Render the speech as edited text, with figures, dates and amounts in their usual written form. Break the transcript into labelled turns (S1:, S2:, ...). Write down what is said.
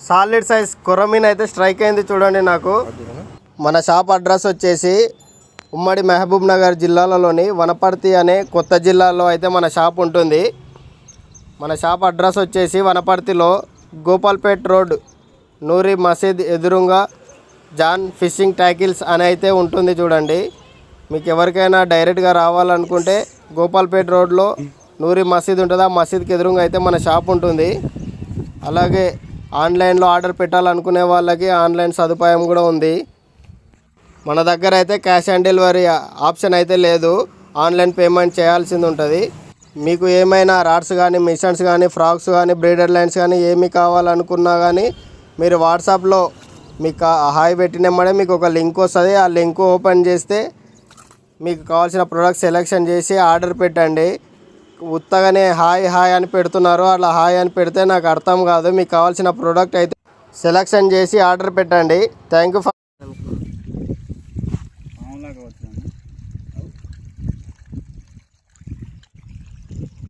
S1: Solid size కొరమీన్ అయితే strike అయింది చూడండి నాకు. మన షాప్ అడ్రస్ వచ్చేసి ఉమ్మడి మహబూబ్ నగర్ జిల్లాలలోని వనపర్తి అనే కొత్త జిల్లాలో అయితే మన షాప్ ఉంటుంది. మన షాప్ అడ్రస్ వచ్చేసి వనపర్తిలో గోపాల్పేట్ రోడ్ నూరి మసీద్ ఎదురుగా జాన్ ఫిషింగ్ ట్యాకిల్స్ అని అయితే ఉంటుంది చూడండి. మీకు ఎవరికైనా డైరెక్ట్గా రావాలనుకుంటే గోపాల్పేట్ రోడ్లో నూరి మసీద్ ఉంటుంది. ఆ మసీద్కి ఎదురుగా అయితే మన షాప్ ఉంటుంది. అలాగే ఆన్లైన్లో ఆర్డర్ పెట్టాలనుకునే వాళ్ళకి ఆన్లైన్ సదుపాయం కూడా ఉంది. మన దగ్గర అయితే క్యాష్ ఆన్ డెలివరీ ఆప్షన్ అయితే లేదు, ఆన్లైన్ పేమెంట్ చేయాల్సింది ఉంటుంది. మీకు ఏమైనా రాడ్స్ కానీ మిషన్స్ కానీ ఫ్రాక్స్ కానీ బ్రీడర్ లైన్స్ కానీ ఏమి కావాలనుకున్నా కానీ మీరు వాట్సాప్లో మీకు హాయ్ పెట్టినమ్మడే మీకు ఒక లింక్ వస్తుంది. ఆ లింక్ ఓపెన్ చేస్తే మీకు కావాల్సిన ప్రోడక్ట్ సెలెక్షన్ చేసి ఆర్డర్ పెట్టండి. ఉత్తగానే హాయ్ హాయ్ అని పెడుతున్నారు, అలా హాయ్ అని పెడితే నాకు అర్థం కాదు. మీకు కావాల్సిన ప్రోడక్ట్ అయితే సెలెక్షన్ చేసి ఆర్డర్ పెట్టండి. Thank you for